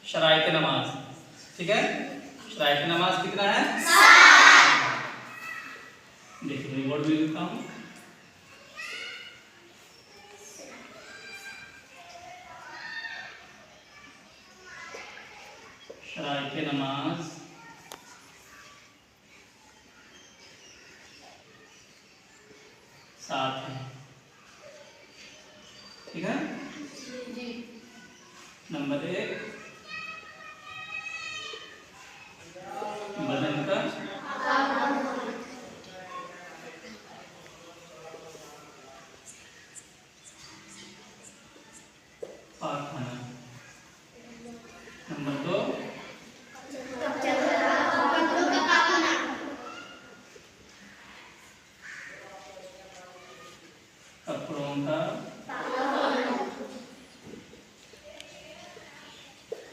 शराइत नमाज। ठीक है, शराइत नमाज कितना है? देखिए मैं बोर्ड भी लिखता हूँ। शराइत नमाज 7 है। ठीक है, नंबर 1 बदन का पाक होना। नंबर 2 कपड़ों का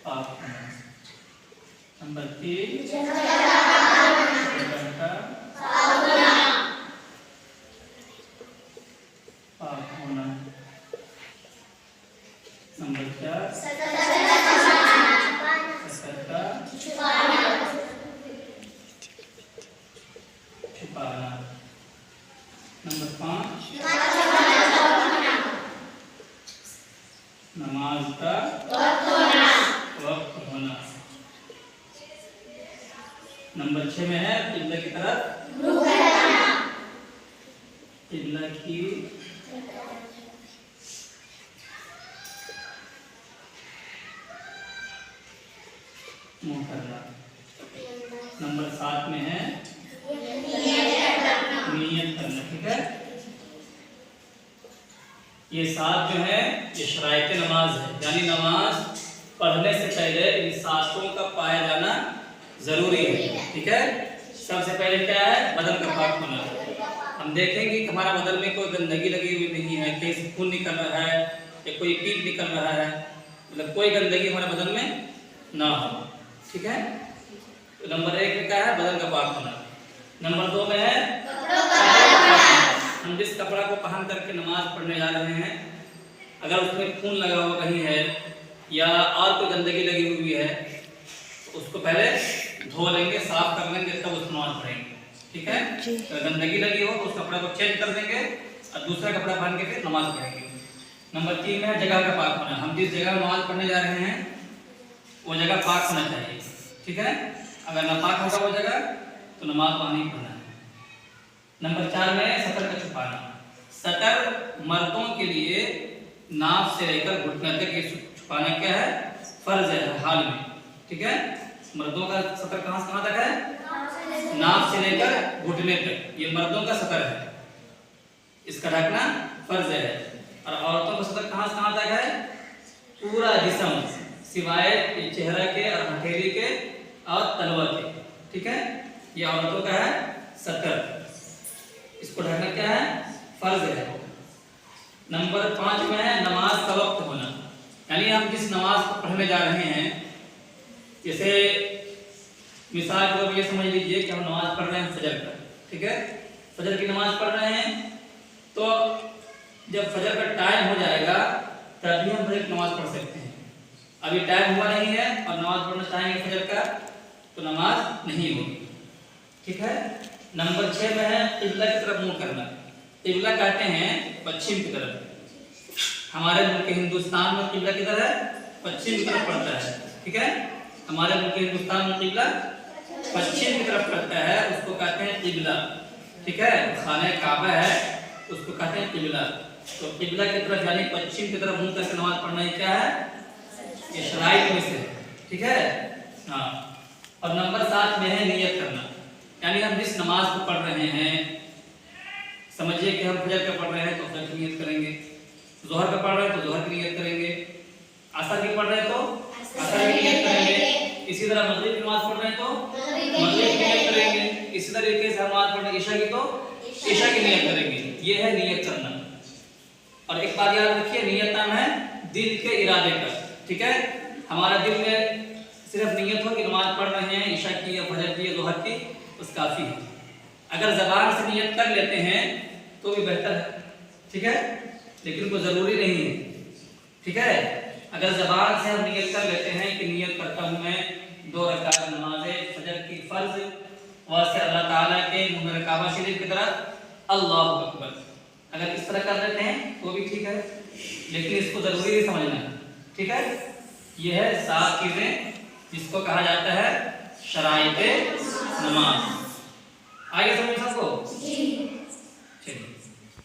पाक होना। नंबर 3 बदन का पाक होना। नंबर 4 सतर का छुपाना। नंबर 5 नमाज का वक्त होना। नंबर 6 में है किबला की तरफ किबला की मुंह करना। नंबर 7 में है नियत करना। ठीक है, ये 7 जो है ये शराइत नमाज है, यानी नमाज पढ़ने से पहले इन 7 का पाया जाना जरूरी है। ठीक है, सबसे पहले क्या है? बदन का पाक होना। हम देखेंगे कि हमारा बदन में कोई गंदगी लगी हुई नहीं है, कहीं से खून निकल रहा है या कोई पीप निकल रहा है, मतलब कोई गंदगी हमारे बदन में ना हो। ठीक है, तो नंबर 1 में क्या है? बदन का पाक होना। नंबर 2 में है हम जिस कपड़ा को पहन करके नमाज पढ़ने जा रहे हैं, अगर उसमें खून लगा हुआ कहीं है या और कोई गंदगी लगी हुई है तो उसको पहले धो लेंगे, साफ कर लेंगे, तब उस नमाज पढ़ेंगे। ठीक है, अगर गंदगी लगी हो तो उस कपड़ा को चेंज कर देंगे और दूसरा कपड़ा पहन के फिर नमाज पढ़ेंगे। नंबर 3 में है जगह का पाक होना। हम जिस जगह नमाज पढ़ने जा रहे हैं वो जगह पाक होना चाहिए। ठीक है, अगर नापाक होगा वो जगह तो नमाज वहाँ नहीं पढ़ना है। नंबर 4 में सतर का छुपाना। सतर मर्दों के लिए नाक से लेकर घुटने तक ये छुपाना क्या है? फर्ज है हाल में। ठीक है, मर्दों का सतर कहाँ से कहाँ तक है? नाक से लेकर घुटने तक, ये मर्दों का सतर है, इसका ढकना फर्ज है। और औरतों का सतर कहाँ से कहाँ तक है? पूरा जिस्म सिवाय चेहरा के और हथेली के और तलवा के। ठीक है, ये औरतों का है सतर, इसको ढकना क्या है? फर्ज है। नंबर 5 में है नमाज का वक्त होना, यानी हम जिस नमाज को पढ़ने जा रहे हैं, जैसे मिसाल के तौर पर ये समझ लीजिए कि हम नमाज पढ़ रहे हैं फजर का। ठीक है, फजर की नमाज पढ़ रहे हैं, तो जब फजर का टाइम हो जाएगा तभी हम फजर की नमाज पढ़ सकते हैं। अभी टाइम हुआ नहीं है और नमाज पढ़ना चाहेंगे फजर का तो नमाज नहीं होगी। ठीक है, नंबर 6 में है किबला की तरफ मुंह करना। किबला कहते हैं पश्चिम की तरफ। हमारे मुल्क हिंदुस्तान में किबला किधर है? पश्चिम की तरफ पड़ता है। ठीक है, हमारे मुल्क हिंदुस्तान में किबला पश्चिम की तरफ पड़ता है, उसको कहते हैं किबला। ठीक है, खाने काबा है उसको कहते हैं किबला। तो किबला की तरफ यानी पश्चिम की तरफ मुंह करके नमाज पढ़ना ही क्या है? ये शराइत में से। ठीक है, हाँ। और नंबर 7 में है नियत करना, यानी हम जिस नमाज को पढ़ रहे हैं, समझिए कि हम फजर का पढ़ रहे हैं तो फजर की नियत करेंगे, जोहर का पढ़ रहे हैं तो जोहर की नियत करेंगे, असर की पढ़ रहे हैं तो असर की नियत करेंगे, इसी तरह मगरिब की नमाज पढ़ रहे हैं तो मगरिब की नियत करेंगे, इसी तरीके से नमाज पढ़ने ईशा की तो ईशा की नियत करेंगे। ये है नियत करना। और एक बात याद रखिए, नियत नाम है दिल के इरादे का। ठीक है, हमारा दिल में सिर्फ नियत हो कि नमाज पढ़ रहे हैं ईशा की या फजर की या जोहर की, बस काफी है। अगर ज़बान से नियत कर लेते हैं तो भी बेहतर है। ठीक है, लेकिन वो जरूरी नहीं है। ठीक है, अगर ज़बान से हम नियत कर लेते हैं कि नियत कर से अल्लाह ताला के मुहर काबा शरीफ की तरफ अल्लाहु अकबर। अगर इस तरह कर देते हैं तो भी ठीक है, लेकिन इसको जरूरी नहीं समझना है, ठीक है। यह है 7 चीजें जिसको कहा जाता है शराइते नमाज।